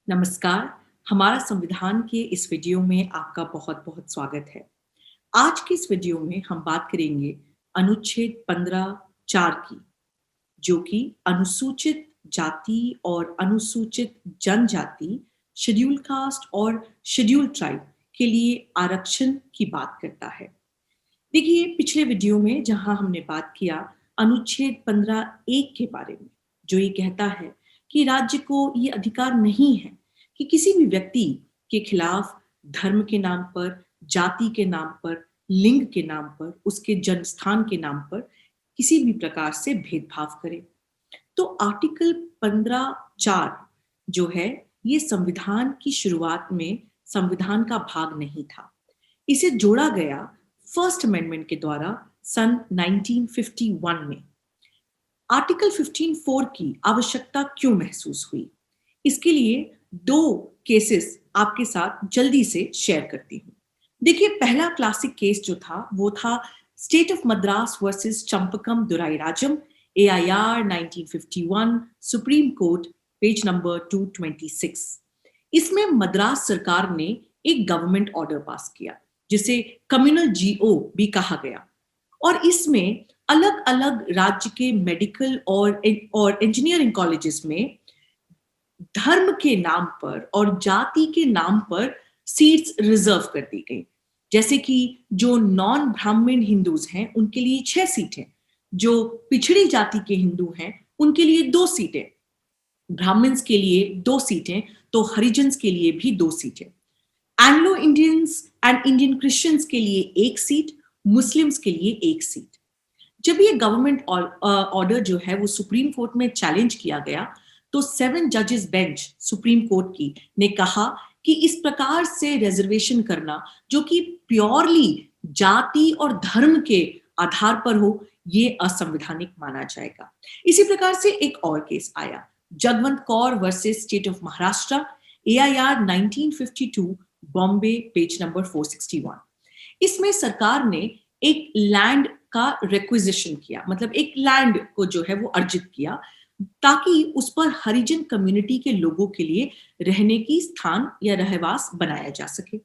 नमस्कार, हमारा संविधान के इस वीडियो में आपका बहुत-बहुत स्वागत है। आज की इस वीडियो में हम बात करेंगे अनुच्छेद 15(4) की, जो कि अनुसूचित जाति और अनुसूचित जनजाति, शेड्यूल कास्ट और शेड्यूल ट्राइब के लिए आरक्षण की बात करता है। देखिए, पिछले वीडियो में जहां हमने बात किया अनुच्छेद 15(1) के बारे में, जो ये कहता है कि राज्य को ये अधिकार नहीं है कि किसी भी व्यक्ति के खिलाफ धर्म के नाम पर, जाति के नाम पर, लिंग के नाम पर, उसके जन्म स्थान के नाम पर किसी भी प्रकार से भेदभाव करे। तो आर्टिकल 15(4) जो है, ये संविधान की शुरुआत में संविधान का भाग नहीं था। इसे जोड़ा गया फर्स्ट अमेंडमेंट के द्वारा सन 1951 में। आर्टिकल 15(4) की आवश्यकता क्यों महसूस हुई? इसके लिए दो केसेस आपके साथ जल्दी से शेयर करती हूँ। देखिए, पहला क्लासिक केस जो था वो था state of Madras versus Champakam Dorairajan, AIR 1951, supreme court, page number 226। इसमें मद्रास सरकार ने एक गवर्नमेंट ऑर्डर पास किया जिसे कम्युनल GO भी कहा गया, और इसमें अलग अलग राज्य के मेडिकल और इंजीनियरिंग कॉलेजेस में धर्म के नाम पर और जाति के नाम पर सीट्स रिजर्व कर दी गई। जैसे कि जो नॉन ब्राह्मण हिंदूज हैं उनके लिए 6 सीटें, जो पिछड़ी जाति के हिंदू हैं उनके लिए 2 सीटें, ब्राह्मण्स के लिए 2 सीटें, तो हरिजन्स के लिए भी 2 सीटें, Anglo Indians and Indian Christians के लिए 1 सीट, मुस्लिम्स के लिए 1 सीट। जब ये गवर्नमेंट ऑर्डर जो है वो सुप्रीम कोर्ट में चैलेंज किया गया, तो 7 जजेस बेंच सुप्रीम कोर्ट की ने कहा कि इस प्रकार से रिजर्वेशन करना जो कि प्योरली जाति और धर्म के आधार पर हो, ये असंवैधानिक माना जाएगा। इसी प्रकार से एक और केस आया, Jagwant Kaur versus state of Maharashtra, AIR 1952, Bombay, page number 461। इसमें सरकार ने एक लैंड का रिक्विजिशन किया, मतलब एक लैंड को जो है वो अर्जित किया, ताकि उस पर हरिजन कम्युनिटी के लोगों के लिए रहने की स्थान या रहवास बनाया जा सके।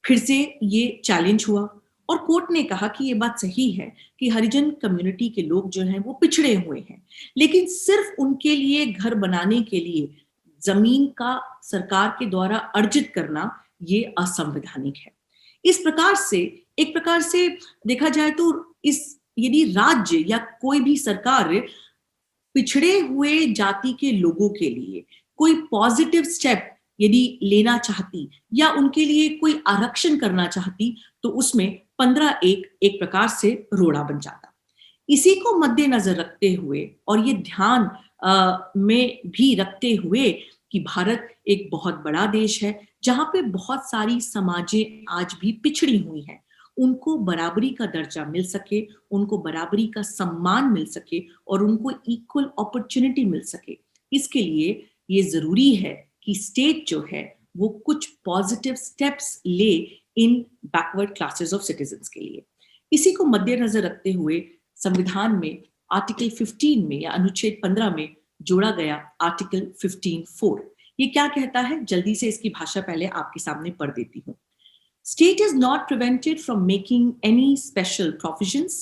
फिर से ये चैलेंज हुआ और कोर्ट ने कहा कि ये बात सही है कि हरिजन कम्युनिटी के लोग जो हैं वो पिछड़े हुए हैं, लेकिन सिर्फ उनके लिए घर बनाने के लिए जमीन का सरकार के द्वारा अर्जित करना ये असंवैधानिक है। इस प्रकार से, एक प्रकार से देखा जाए तो इस यदि राज्य या कोई भी सरकार पिछड़े हुए जाति के लोगों के लिए कोई पॉजिटिव स्टेप यदि लेना चाहती या उनके लिए कोई आरक्षण करना चाहती, तो उसमें 15(1) एक प्रकार से रोड़ा बन जाता। इसी को मद्देनजर रखते हुए और ये ध्यान में भी रखते हुए कि भारत एक बहुत बड़ा देश है जहां पे बहुत सारी समाजें आज भी पिछड़ी हुई हैं, उनको बराबरी का दर्जा मिल सके, उनको बराबरी का सम्मान मिल सके और उनको इक्वल अपॉर्चुनिटी मिल सके, इसके लिए ये जरूरी है कि स्टेट जो है वो कुछ पॉजिटिव स्टेप्स ले इन बैकवर्ड क्लासेस ऑफ सिटीजन्स के लिए। इसी को मद्देनजर रखते हुए संविधान में आर्टिकल 15 में या अनुच्छेद 15 में जोड़ा गया आर्टिकल 15(4). ये क्या कहता है, जल्दी से इसकी भाषा पहले आपके सामने पढ़ देती हूँ। State is not prevented from making any special provisions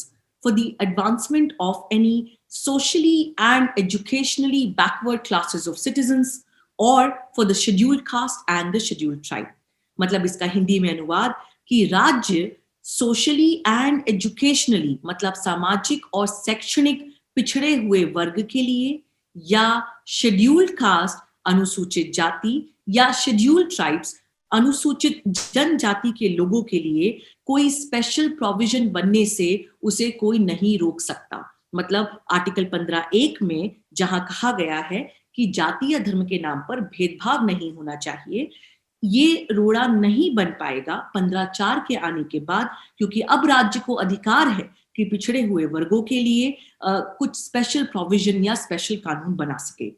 for the advancement of any socially and educationally backward classes of citizens or for the scheduled caste and the scheduled tribe. मतलब इसका हिंदी में अनुवाद कि राज्य सोशली एंड एजुकेशनली, मतलब सामाजिक और शैक्षणिक पिछड़े हुए वर्ग के लिए, या शेड्यूल्ड कास्ट अनुसूचित जाति या शेड्यूल्ड ट्राइब्स अनुसूचित जनजाति के लोगों के लिए कोई स्पेशल प्रोविजन बनने से उसे कोई नहीं रोक सकता। मतलब आर्टिकल 15(1) में जहां कहा गया है कि जाति या धर्म के नाम पर भेदभाव नहीं होना चाहिए, ये रोड़ा नहीं बन पाएगा 15(4) के आने के बाद, क्योंकि अब राज्य को अधिकार है कि पिछड़े हुए वर्गों के लिए कुछ स्पेशल प्रोविजन या स्पेशल कानून बना सके।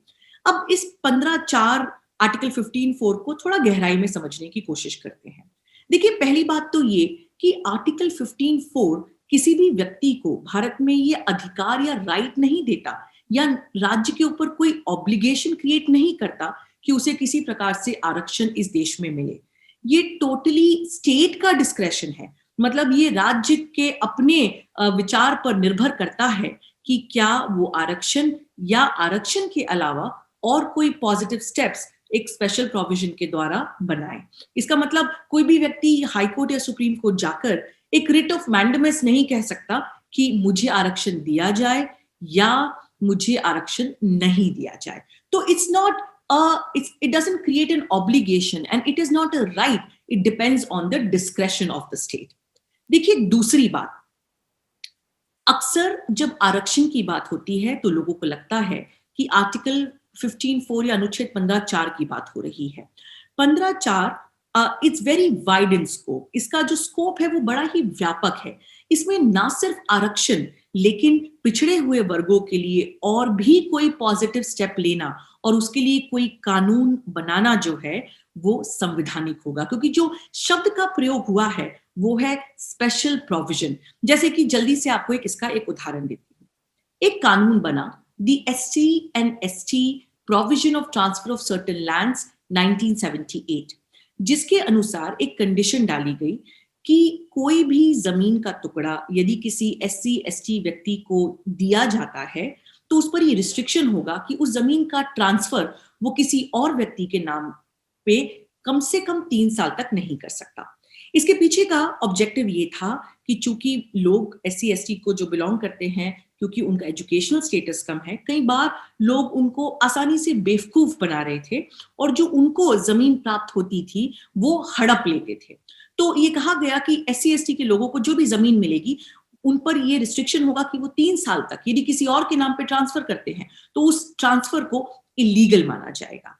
अब इस 15(4) आर्टिकल 15(4) को थोड़ा गहराई में समझने की कोशिश करते हैं। देखिए, पहली बात तो ये कि आर्टिकल 15(4) किसी भी व्यक्ति को भारत में ये अधिकार या राइट नहीं देता या राज्य के ऊपर कोई ऑब्लिगेशन क्रिएट नहीं करता कि उसे किसी प्रकार से आरक्षण इस देश में मिले। ये टोटली स्टेट का डिस्क्रेशन है, मतलब ये राज्य के अपने विचार पर निर्भर करता है कि क्या वो आरक्षण या आरक्षण के अलावा और कोई पॉजिटिव स्टेप्स एक स्पेशल प्रोविजन के द्वारा बनाए। इसका मतलब कोई भी व्यक्ति हाई कोर्ट या सुप्रीम कोर्ट जाकर एक रिट ऑफ मैंडेमस नहीं कह सकता कि मुझे आरक्षण दिया जाए या मुझे आरक्षण नहीं दिया जाए। तो it's not it doesn't create an obligation and it is not a right, it depends on the discretion of the state. देखिए दूसरी बात, अक्सर जब आरक्षण की बात होती है तो लोगों को लगता है कि आर्टिकल 15(4) या अनुच्छेद 15(4) की बात हो रही है। 15(4) it's very wide in scope, इसका जो स्कोप है वो बड़ा ही व्यापक है। इसमें ना सिर्फ आरक्षण लेकिन पिछड़े हुए वर्गों के लिए और भी कोई पॉजिटिव स्टेप लेना और उसके लिए कोई कानून बनाना जो है वो संवैधानिक होगा, क्योंकि जो शब्द का प्रयोग हुआ है वो है स्पेशल प्रोविजन। जैसे कि जल्दी से आपको इसका एक उदाहरण देती हूँ। एक कानून बना, the SC and ST provision of transfer of certain lands 1978, जिसके अनुसार एक कंडीशन डाली गई कि कोई भी जमीन का टुकड़ा यदि किसी एससी एसटी व्यक्ति को दिया जाता है तो उस पर ये रिस्ट्रिक्शन होगा कि उस जमीन का ट्रांसफर वो किसी और व्यक्ति के नाम पे कम से कम 3 साल तक नहीं कर सकता। इसके पीछे का ऑब्जेक्टिव ये था कि चूंकि लोग एससी एसटी को जो बिलोंग करते हैं, क्योंकि उनका एजुकेशनल स्टेटस कम है, कई बार लोग उनको आसानी से बेवकूफ बना रहे थे और जो उनको जमीन प्राप्त होती थी वो हड़प लेते थे। तो ये कहा गया कि एससी एसटी के लोगों को जो भी जमीन मिलेगी उन पर ये रिस्ट्रिक्शन होगा कि वो 3 साल तक यदि किसी और के नाम पे ट्रांसफर करते हैं तो उस ट्रांसफर को इलीगल माना जाएगा।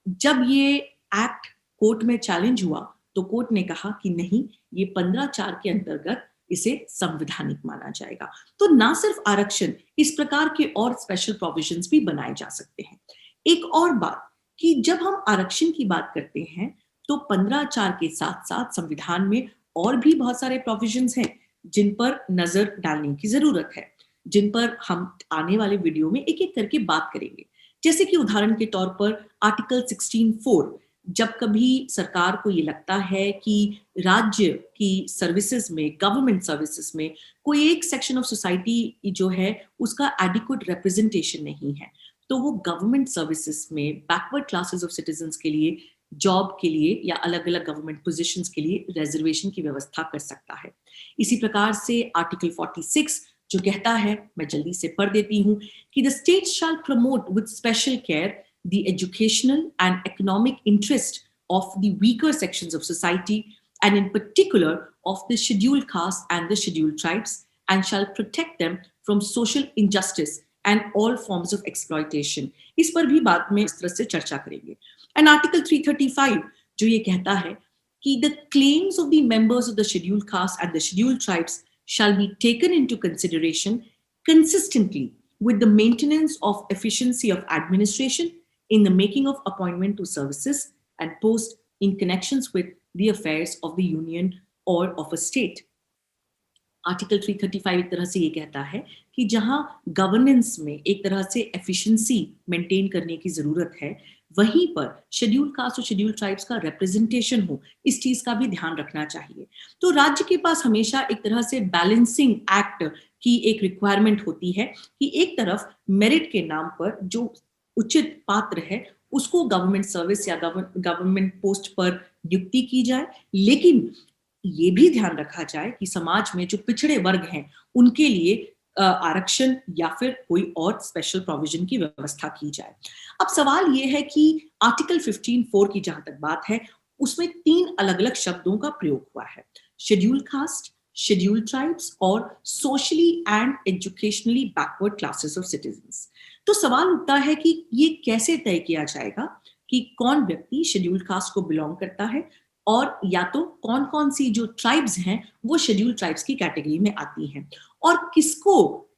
जब ये एक्ट कोर्ट में चैलेंज हुआ तो कोर्ट ने कहा कि नहीं, ये 15(4) के अंतर्गत इसे संवैधानिक माना जाएगा। तो ना सिर्फ आरक्षण, इस प्रकार के और स्पेशल प्रोविजंस भी बनाए जा सकते हैं। एक और बात कि जब हम आरक्षण की बात करते हैं तो 15(4) के साथ साथ संविधान में और भी बहुत सारे प्रोविजंस हैं जिन पर नजर डालने की जरूरत है, जिन पर हम आने वाले वीडियो में एक एक करके बात करेंगे। जैसे कि उदाहरण के तौर पर आर्टिकल 16(4), जब कभी सरकार को ये लगता है कि राज्य की सर्विसेज में, गवर्नमेंट सर्विसेज में कोई एक सेक्शन ऑफ सोसाइटी जो है उसका एडिक्वेट रिप्रेजेंटेशन नहीं है, तो वो गवर्नमेंट सर्विसेज में बैकवर्ड क्लासेस ऑफ सिटीजन्स के लिए, जॉब के लिए या अलग अलग गवर्नमेंट पोजीशंस के लिए रिजर्वेशन की व्यवस्था कर सकता है। इसी प्रकार से आर्टिकल 46 जो कहता है, मैं जल्दी से पढ़ देती हूँ, कि the state shall promote with special care the educational and economic interest of the weaker sections of society, and in particular of the scheduled caste and the scheduled tribes, and shall protect them from social injustice and all forms of exploitation. इस पर भी बाद में इस तरह से चर्चा करेंगे। And Article 335 जो ये कहता है कि the claims of the members of the scheduled caste and the scheduled tribes shall be taken into consideration consistently with the maintenance of efficiency of administration in the making of appointment to services and post in connections with the affairs of the union or of a state. Article 335 एक तरह से ये कहता है कि जहां governance में एक तरह से एफिशिएंसी मेंटेन करने की जरूरत है, वहीं पर शेड्यूल कास्ट और शेड्यूल ट्राइब्स का रिप्रेजेंटेशन हो, इस चीज का भी ध्यान रखना चाहिए। तो राज्य के पास हमेशा एक तरह से बैलेंसिंग एक्ट की एक रिक्वायरमेंट होती है कि एक तरफ मेरिट के नाम पर जो उचित पात्र है उसको गवर्नमेंट सर्विस या गवर्नमेंट पोस्ट पर नियुक्ति की जाए, लेकिन ये भी ध्यान रखा जाए कि समाज में जो पिछड़े वर्ग हैं उनके लिए आरक्षण या फिर कोई और स्पेशल प्रोविजन की व्यवस्था की जाए। अब सवाल ये है कि आर्टिकल 15(4) की जहां तक बात है उसमें 3 अलग अलग शब्दों का प्रयोग हुआ है, शेड्यूल कास्ट, शेड्यूल ट्राइब्स और socially and educationally backward classes of citizens. तो सवाल उठता है कि ये कैसे तय किया जाएगा कि कौन व्यक्ति शेड्यूल कास्ट को बिलोंग करता है और या तो कौन कौन सी जो ट्राइब्स हैं वो शेड्यूल ट्राइब्स की कैटेगरी में आती हैं और किसको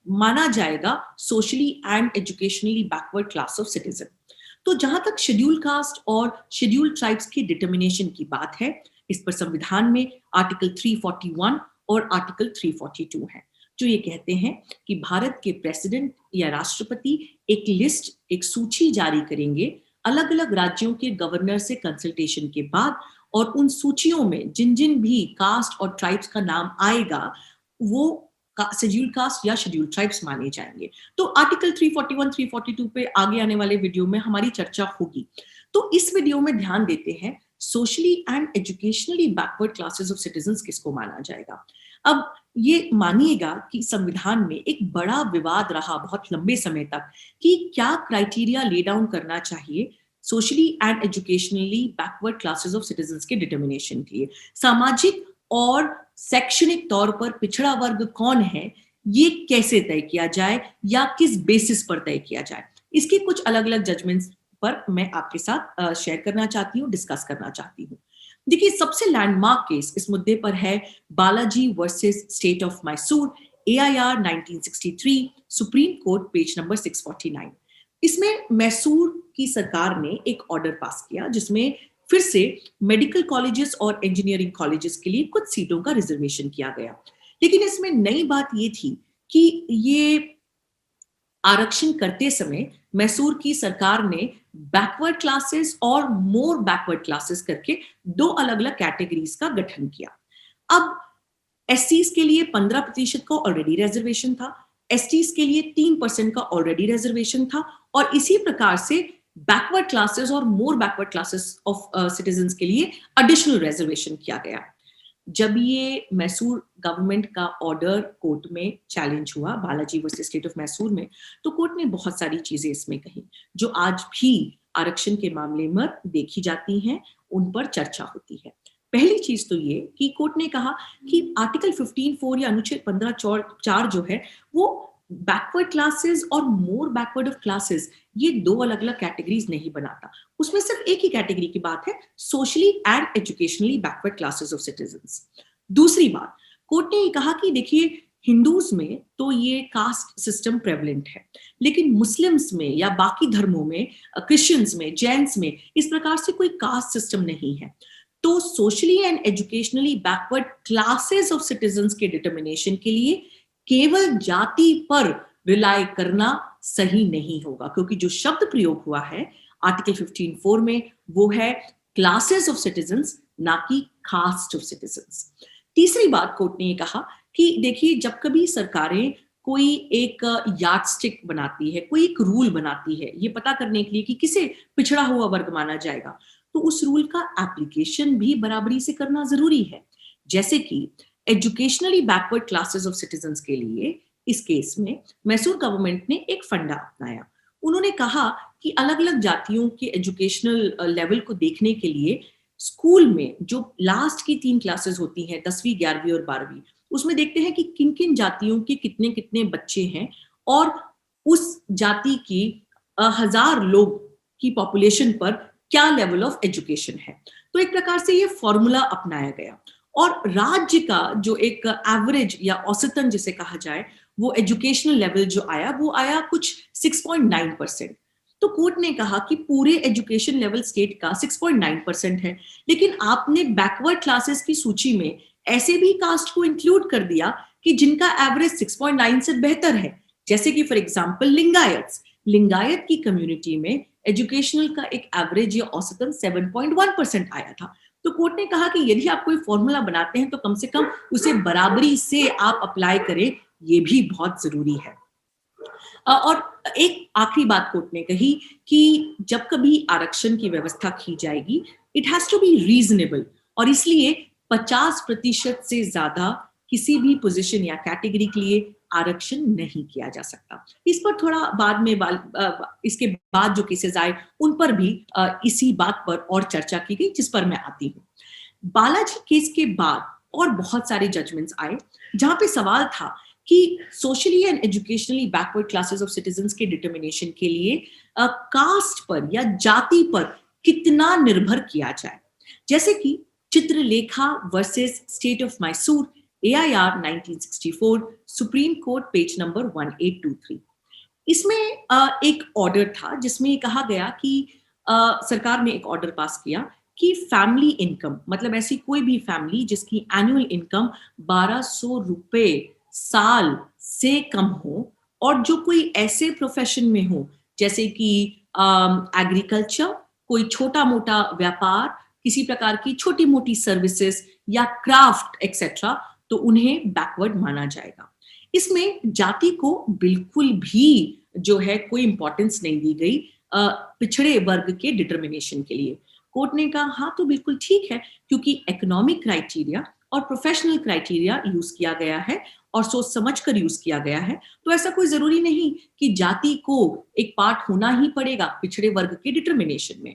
माना जाएगा socially and educationally backward class of citizen. तो जहां तक शेड्यूल कास्ट और शेड्यूल ट्राइब्स की डिटर्मिनेशन की बात है, इस पर संविधान में आर्टिकल 341 और आर्टिकल 342 है जो ये कहते हैं कि भारत के प्रेसिडेंट या राष्ट्रपति एक लिस्ट, एक सूची जारी करेंगे अलग अलग राज्यों के गवर्नर से कंसल्टेशन के बाद और उन सूचियों में जिन जिन भी कास्ट और ट्राइब्स का नाम आएगा वो शेड्यूल कास्ट या शेड्यूल ट्राइब्स माने जाएंगे। तो आर्टिकल 341 342 पे आगे आने वाले वीडियो में हमारी चर्चा होगी। तो इस वीडियो में ध्यान देते हैं socially and educationally backward classes of citizens किसको माना जाएगा। अब ये मानिएगा कि संविधान में एक बड़ा विवाद रहा बहुत लंबे समय तक कि क्या क्राइटेरिया ले डाउन करना चाहिए socially and educationally backward classes of citizens के डिटर्मिनेशन के लिए। सामाजिक और शैक्षणिक तौर पर पिछड़ा वर्ग कौन है ये कैसे तय किया जाए या किस बेसिस पर तय किया जाए, इसके कुछ अलग अलग जजमेंट्स पर मैं आपके साथ शेयर करना चाहती हूँ, डिस्कस करना चाहती हूँ। देखिए, सबसे लैंडमार्क केस इस मुद्दे पर है Balaji versus state of Mysore, AIR 1963, supreme court, page number 649। इसमें मैसूर की सरकार ने एक ऑर्डर पास किया जिसमें फिर से मेडिकल कॉलेजेस और इंजीनियरिंग कॉलेजेस के लिए कुछ सीटों का रिजर्वेशन किया गया। लेकिन इसमें नई बात ये थी कि ये आरक्षण करते समय मैसूर की सरकार ने बैकवर्ड क्लासेस और मोर बैकवर्ड क्लासेस करके दो अलग अलग कैटेगरीज का गठन किया। अब एसटीज के लिए 15% का ऑलरेडी रिजर्वेशन था, एसटीज के लिए 3% का ऑलरेडी रिजर्वेशन था और इसी प्रकार से बैकवर्ड क्लासेस और मोर बैकवर्ड क्लासेस ऑफ सिटीजन्स के लिए एडिशनल रिजर्वेशन किया गया। जब ये मैसूर गवर्नमेंट का ऑर्डर कोर्ट में चैलेंज हुआ Balaji versus state of Mysore में, तो कोर्ट ने बहुत सारी चीजें इसमें कही जो आज भी आरक्षण के मामले में देखी जाती हैं, उन पर चर्चा होती है। पहली चीज तो ये कि कोर्ट ने कहा कि आर्टिकल 15(4) या अनुच्छेद 15(4) जो है वो बैकवर्ड क्लासेस और मोर बैकवर्ड ऑफ क्लासेस ये दो अलग अलग कैटेगरीज नहीं बनाता। उसमें सिर्फ एक ही कैटेगरी की बात है, socially and educationally backward classes of citizens. दूसरी बात, कोर्ट ने ये कहा कि देखिए, हिंदूज में तो ये कास्ट सिस्टम प्रेवलेंट है, लेकिन मुस्लिम्स में या बाकी धर्मों में, क्रिश्चियंस में, जैन्स में इस प्रकार से कोई कास्ट सिस्टम नहीं है। तो socially and educationally backward classes of citizens के डिटर्मिनेशन के लिए केवल जाति पर रिलाय करना सही नहीं होगा, क्योंकि जो शब्द प्रयोग हुआ है आर्टिकल 15(4) में वो है क्लासेस ऑफ सिटीजन्स, ना कि कास्ट ऑफ सिटीजन्स। तीसरी बात कोर्ट ने ये कहा कि देखिए, जब कभी सरकारें कोई एक यार्डस्टिक बनाती है, कोई एक रूल बनाती है ये पता करने के लिए कि किसे पिछड़ा हुआ वर्ग माना जाएगा, तो उस रूल का एप्लीकेशन भी बराबरी से करना जरूरी है। जैसे कि educationally backward classes of citizens के लिए इस केस में मैसूर गवर्नमेंट ने एक फंडा अपनाया। उन्होंने कहा कि अलग अलग जातियों के एजुकेशनल लेवल को देखने के लिए स्कूल में जो लास्ट की 3 क्लासेस होती हैं, 10वीं, 11वीं और 12वीं, उसमें देखते हैं कि किन किन जातियों के कितने कितने बच्चे हैं और उस जाति की 1000 लोग की पॉपुलेशन पर क्या लेवल ऑफ एजुकेशन है। तो एक प्रकार से ये फॉर्मूला अपनाया गया और राज्य का जो एक एवरेज या औसतन जिसे कहा जाए वो एजुकेशनल लेवल जो आया वो आया कुछ 6.9%। तो कोर्ट ने कहा कि पूरे एजुकेशन लेवल स्टेट का 6.9% है, लेकिन आपने बैकवर्ड क्लासेस की सूची में ऐसे भी कास्ट को इंक्लूड कर दिया कि जिनका एवरेज 6.9 से बेहतर है, जैसे कि फॉर एग्जांपल लिंगायत की कम्युनिटी में एजुकेशनल का एक एवरेज या औसतन 7.1% आया था। तो कोर्ट ने कहा कि यदि आप कोई फॉर्मूला बनाते हैं तो कम से कम उसे बराबरी से आप अप्लाई करें, ये भी बहुत जरूरी है। और एक आखिरी बात कोर्ट ने कही कि जब कभी आरक्षण की व्यवस्था की जाएगी, it has to be reasonable, और इसलिए 50% से ज्यादा किसी भी पोजीशन या कैटेगरी के लिए आरक्षण नहीं किया जा सकता। इस पर थोड़ा बाद में इसके बाद जो केसेस आए उन पर भी इसी बात पर और चर्चा की गई, जिस पर मैं आती हूँ। बालाजी केस के बाद और बहुत सारे जजमेंट्स आए जहां पे सवाल था कि socially and educationally backward classes of citizens के डिटर्मिनेशन के लिए कास्ट पर या जाति पर कितना निर्भर किया जाए। जैसे कि Chitralekha versus state of Mysore, AIR 1964, supreme court, page number 1823। इसमें एक ऑर्डर था जिसमें कहा गया कि सरकार ने एक ऑर्डर पास किया कि फैमिली इनकम, मतलब ऐसी कोई भी फैमिली जिसकी एनुअल इनकम 1200 रुपए साल से कम हो और जो कोई ऐसे प्रोफेशन में हो जैसे कि एग्रीकल्चर, कोई छोटा-मोटा व्यापार, किसी प्रकार की छोटी-मोटी सर्विसेज़ या क्राफ्ट एक्सेट्रा, तो उन्हें बैकवर्ड माना जाएगा। इसमें जाति को बिल्कुल भी जो है कोई इम्पोर्टेंस नहीं दी गई पिछड़े वर्ग के डिटर्मिनेशन के लिए। कोर्ट ने कहा हाँ, तो बिल्कुल ठीक है क्योंकि इकोनॉमिक क्राइटेरिया और प्रोफेशनल क्राइटेरिया यूज़ किया गया है और सोच समझ कर यूज़ किया गया है, तो ऐसा कोई ज़रूरी नहीं कि जाति को एक पार्ट होना ही पड़ेगा पिछड़े वर्ग के डिटर्मिनेशन में।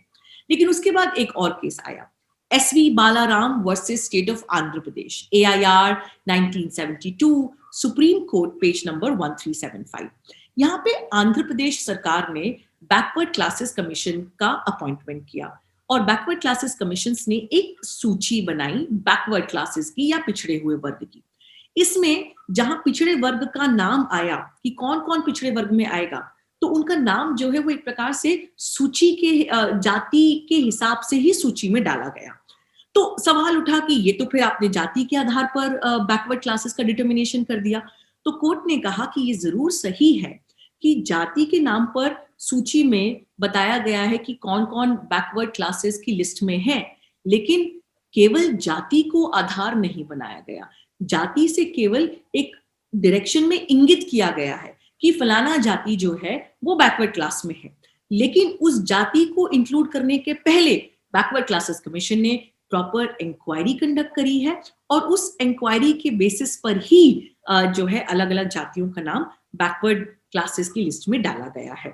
लेकिन उसके बाद एक और केस आया, SV Balaram versus state of Andhra Pradesh, AIR 1972, supreme court page number 1375। यहाँ पे आंध्र प्रदेश सरकार ने बैकवर्ड क्लासेस कमीशन का अपॉइंटमेंट किया और बैकवर्ड क्लासेस कमीशन ने एक सूची बनाई बैकवर्ड क्लासेस की या पिछड़े हुए वर्ग की। इसमें जहां पिछड़े वर्ग का नाम आया कि कौन कौन पिछड़े वर्ग में आएगा, तो उनका नाम जो है वो एक प्रकार से सूची के जाति के हिसाब से ही सूची में डाला गया। तो सवाल उठा कि ये तो फिर आपने जाति के आधार पर बैकवर्ड क्लासेस का डिटर्मिनेशन कर दिया। तो कोर्ट ने कहा कि ये जरूर सही है कि जाति के नाम पर सूची में बताया गया है कि कौन कौन बैकवर्ड क्लासेस की लिस्ट में है, लेकिन केवल जाति को आधार नहीं बनाया गया। जाति से केवल एक डायरेक्शन में इंगित किया गया है कि फलाना जाति जो है वो बैकवर्ड क्लास में है, लेकिन उस जाति को इंक्लूड करने के पहले बैकवर्ड क्लासेस कमीशन ने प्रॉपर इंक्वायरी कंडक्ट करी है और उस इंक्वायरी के बेसिस पर ही जो है अलग अलग जातियों का नाम बैकवर्ड क्लासेस की लिस्ट में डाला गया है।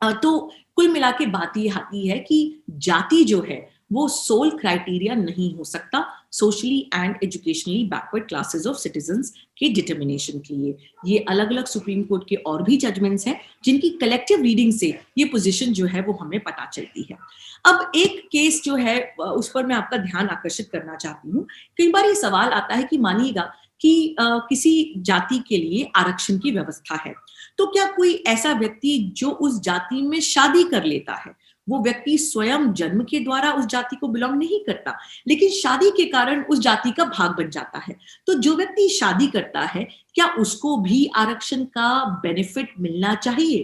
तो कुल मिला के बात ये आती है कि जाति जो है वो सोल क्राइटेरिया नहीं हो सकता socially and educationally backward classes of citizens के डिटर्मिनेशन के लिए। ये अलग अलग सुप्रीम कोर्ट के और भी जजमेंट्स हैं जिनकी कलेक्टिव रीडिंग से ये पोजीशन जो है वो हमें पता चलती है। अब एक केस जो है उस पर मैं आपका ध्यान आकर्षित करना चाहती हूँ। कई बार ये सवाल आता है कि मानिएगा कि किसी जाति के लिए आरक्षण की व्यवस्था है, तो क्या कोई ऐसा व्यक्ति जो उस जाति में शादी कर लेता है, वो व्यक्ति स्वयं जन्म के द्वारा उस जाति को बिलोंग नहीं करता, लेकिन शादी के कारण उस जाति का भाग बन जाता है, तो जो व्यक्ति शादी करता है क्या उसको भी आरक्षण का बेनिफिट मिलना चाहिए?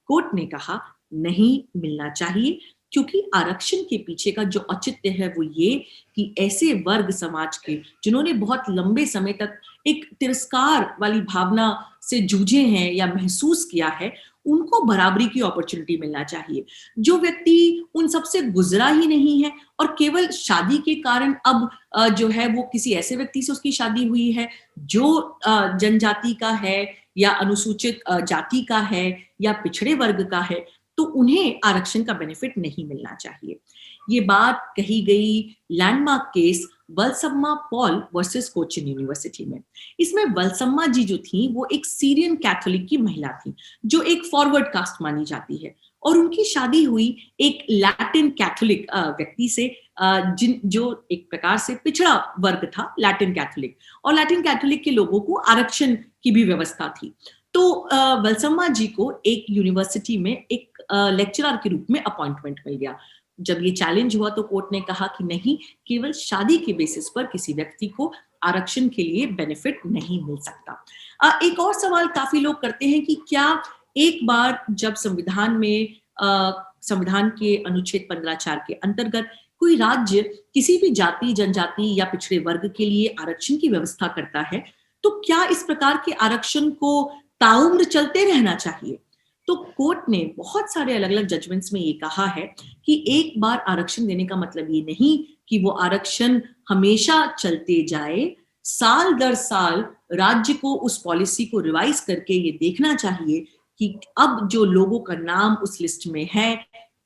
कोर्ट ने कहा नहीं मिलना चाहिए, क्योंकि आरक्षण के पीछे का जो औचित्य है वो ये कि ऐसे वर्ग समाज के जिन्होंने बहुत लंबे समय तक एक तिरस्कार वाली भावना से जूझे हैं या महसूस किया है, उनको बराबरी की अपॉर्चुनिटी मिलना चाहिए। जो व्यक्ति उन सबसे गुजरा ही नहीं है और केवल शादी के कारण अब जो है वो किसी ऐसे व्यक्ति से उसकी शादी हुई है जो जनजाति का है या अनुसूचित जाति का है या पिछड़े वर्ग का है, तो उन्हें आरक्षण का बेनिफिट नहीं मिलना चाहिए। ये बात कही गई landmark case Valsamma Paul versus Cochin university में। इसमें वलसम्मा जी जो थी वो एक सीरियन कैथोलिक की महिला थी जो एक फॉरवर्ड कास्ट मानी जाती है और उनकी शादी हुई एक लैटिन कैथोलिक व्यक्ति से जो एक प्रकार से पिछड़ा वर्ग था, लैटिन कैथोलिक, और लैटिन कैथोलिक के लोगों को आरक्षण की भी व्यवस्था थी। तो वलसम्मा जी को एक यूनिवर्सिटी में एक लेक्चरर के रूप में अपॉइंटमेंट मिल गया। जब ये चैलेंज हुआ तो कोर्ट ने कहा कि नहीं, केवल शादी के बेसिस पर किसी व्यक्ति को आरक्षण के लिए बेनिफिट नहीं मिल सकता। एक और सवाल काफी लोग करते हैं कि क्या एक बार जब संविधान में संविधान के अनुच्छेद 15(4) के अंतर्गत कोई राज्य किसी भी जाति, जनजाति या पिछड़े वर्ग के लिए आरक्षण की व्यवस्था करता है, तो क्या इस प्रकार के आरक्षण को ताउम्र चलते रहना चाहिए? तो कोर्ट ने बहुत सारे अलग अलग जजमेंट्स में ये कहा है कि एक बार आरक्षण देने का मतलब ये नहीं कि वो आरक्षण हमेशा चलते जाए। साल दर साल राज्य को उस पॉलिसी को रिवाइज करके ये देखना चाहिए कि अब जो लोगों का नाम उस लिस्ट में है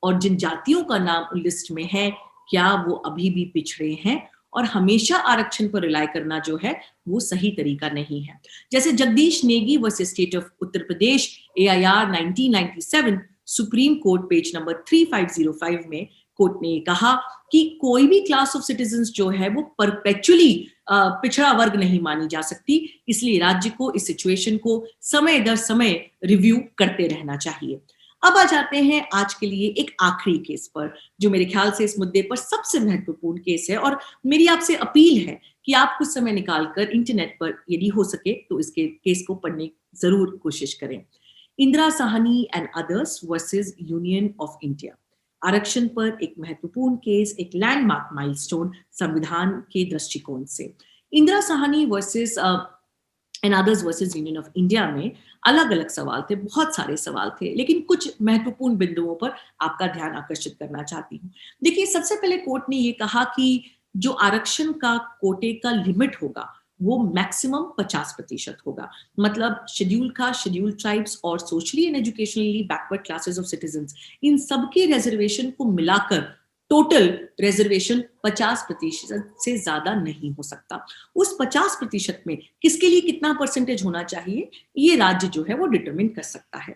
और जिन जातियों का नाम उस लिस्ट में है, क्या वो अभी भी पिछड़े हैं, और हमेशा आरक्षण पर रिलाय करना जो है वो सही तरीका नहीं है। जैसे Jagdish Negi versus state of Uttar Pradesh, AIR 1997, supreme court page number 3505 में कोर्ट ने कहा कि कोई भी क्लास ऑफ सिटीजन्स जो है वो परपेचुअली पिछड़ा वर्ग नहीं मानी जा सकती, इसलिए राज्य को इस सिचुएशन को समय दर समय रिव्यू करते रहना चाहिए। अब आ जाते हैं आज के लिए एक आखिरी केस पर, जो मेरे ख्याल से इस मुद्दे पर सबसे महत्वपूर्ण केस है, और मेरी आपसे अपील है कि आप कुछ समय निकालकर इंटरनेट पर यदि हो सके तो इसके केस को पढ़ने जरूर कोशिश करें। Indira Sahni and others versus union of India. आरक्षण पर एक महत्वपूर्ण केस, एक लैंडमार्क माइलस्टोन संविधान के दृष्टिकोण से। Indira Sahni versus and others versus union of India में अलग अलग सवाल थे, बहुत सारे सवाल थे, लेकिन कुछ महत्वपूर्ण बिंदुओं पर आपका ध्यान आकर्षित करना चाहती हूँ। देखिए, सबसे पहले कोर्ट ने ये कहा कि जो आरक्षण का कोटे का लिमिट होगा वो मैक्सिमम 50% होगा। मतलब शेड्यूल कास्ट, शेड्यूल ट्राइब्स और socially and educationally backward classes of citizens, इन सबके रिजर्वेशन को मिलाकर टोटल रिजर्वेशन 50% से ज्यादा नहीं हो सकता। उस 50% में किसके लिए कितना परसेंटेज होना चाहिए, ये राज्य जो है वो डिटरमिन कर सकता है।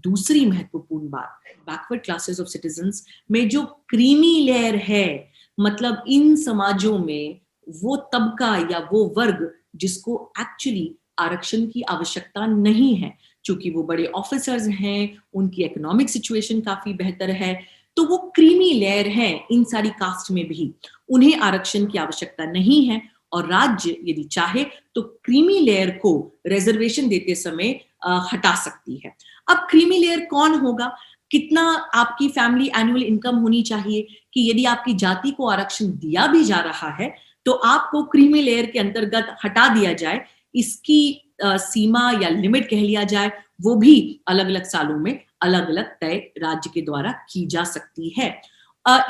दूसरी महत्वपूर्ण बात, बैकवर्ड क्लासेस ऑफ सिटीजन्स में जो क्रीमी लेयर है, मतलब इन समाजों में वो तबका या वो वर्ग जिसको एक्चुअली आरक्षण की आवश्यकता नहीं है, क्योंकि वो बड़े ऑफिसर्स हैं, उनकी इकोनॉमिक सिचुएशन काफी बेहतर है, तो वो क्रीमी लेयर है इन सारी कास्ट में भी, उन्हें आरक्षण की आवश्यकता नहीं है। और राज्य यदि चाहे तो क्रीमी लेयर को रिजर्वेशन देते समय हटा सकती है। अब क्रीमी लेयर कौन होगा, कितना आपकी फैमिली एनुअल इनकम होनी चाहिए, कि यदि आपकी जाति को आरक्षण दिया भी जा रहा है तो आपको क्रीमी लेयर के अंतर्गत हटा दिया जाए, इसकी सीमा या लिमिट कह लिया जाए, वो भी अलग अलग सालों में अलग अलग तय राज्य के द्वारा की जा सकती है।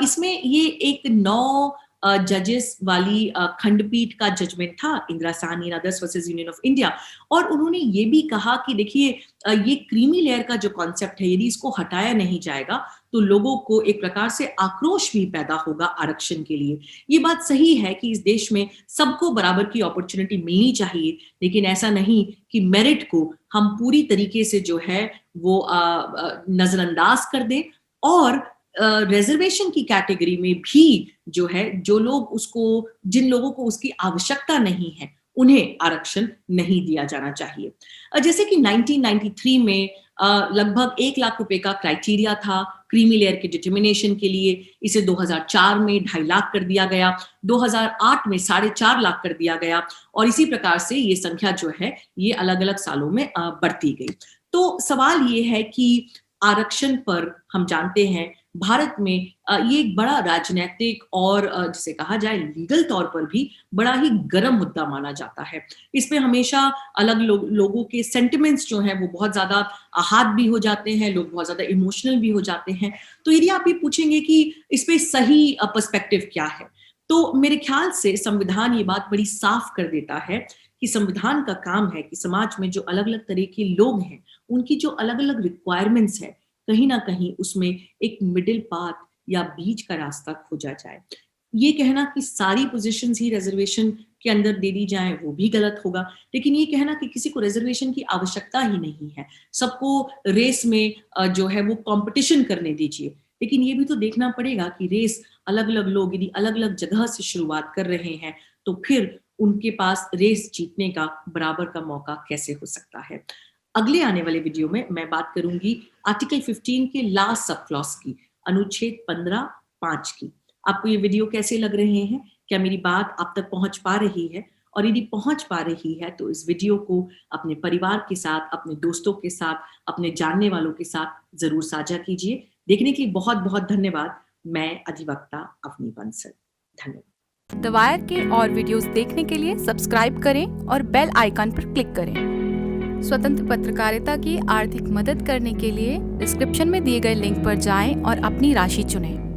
इसमें ये एक 9 जजेस वाली खंडपीठ का जजमेंट था, Indira Sahni and others versus union of India, और उन्होंने ये भी कहा कि देखिए, ये क्रीमी लेयर का जो कॉन्सेप्ट है, यदि इसको हटाया नहीं जाएगा तो लोगों को एक प्रकार से आक्रोश भी पैदा होगा आरक्षण के लिए। ये बात सही है कि इस देश में सबको बराबर की अपॉर्चुनिटी मिलनी चाहिए, लेकिन ऐसा नहीं कि मेरिट को हम पूरी तरीके से जो है वो नजरअंदाज कर दें, और रिजर्वेशन की कैटेगरी में भी जो है, जो लोग उसको, जिन लोगों को उसकी आवश्यकता नहीं है, उन्हें आरक्षण नहीं दिया जाना चाहिए। जैसे कि 1993 में लगभग 1 लाख रुपए का क्राइटेरिया था क्रीमी लेयर के डिटर्मिनेशन के लिए, इसे 2004 में 2.5 लाख कर दिया गया, 2008 में 4.5 लाख कर दिया गया, और इसी प्रकार से ये संख्या जो है ये अलग अलग सालों में बढ़ती गई। तो सवाल ये है कि आरक्षण पर हम जानते हैं भारत में ये एक बड़ा राजनीतिक और जिसे कहा जाए लीगल तौर पर भी बड़ा ही गर्म मुद्दा माना जाता है। इसमें हमेशा अलग लोगों के सेंटिमेंट्स जो हैं वो बहुत ज्यादा आहत भी हो जाते हैं, लोग बहुत ज्यादा इमोशनल भी हो जाते हैं। तो यदि आप ये पूछेंगे कि इस पे सही पर्सपेक्टिव क्या है, तो मेरे ख्याल से संविधान ये बात बड़ी साफ कर देता है कि संविधान का काम है कि समाज में जो अलग अलग तरह के लोग हैं, उनकी जो अलग अलग रिक्वायरमेंट्स है, कहीं ना कहीं उसमें एक मिडिल पाथ या बीच का रास्ता खोजा जाए। ये कहना कि सारी पोजीशंस ही रिजर्वेशन के अंदर दे दी जाएं वो भी गलत होगा, लेकिन ये कहना कि किसी को रिजर्वेशन की आवश्यकता ही नहीं है, सबको रेस में जो है वो कंपटीशन करने दीजिए, लेकिन ये भी तो देखना पड़ेगा कि रेस अलग अलग लोग यदि अलग अलग जगह से शुरुआत कर रहे हैं तो फिर उनके पास रेस जीतने का बराबर का मौका कैसे हो सकता है। अगले आने वाले वीडियो में मैं बात करूंगी आर्टिकल 15 के लास्ट सब क्लॉज की, अनुच्छेद 15(5) की। आपको ये वीडियो कैसे लग रहे हैं, क्या मेरी बात आप तक पहुंच पा रही है, और यदि पहुंच पा रही है तो इस वीडियो को अपने परिवार के साथ, अपने दोस्तों के साथ, अपने जानने वालों के साथ जरूर साझा कीजिए। देखने के लिए बहुत बहुत धन्यवाद। मैं अधिवक्ता अवनी बंसल, धन्यवाद। द वायर के और वीडियोस देखने के लिए सब्सक्राइब करें और बेल आइकन पर क्लिक करें। स्वतंत्र पत्रकारिता की आर्थिक मदद करने के लिए डिस्क्रिप्शन में दिए गए लिंक पर जाएं और अपनी राशि चुनें।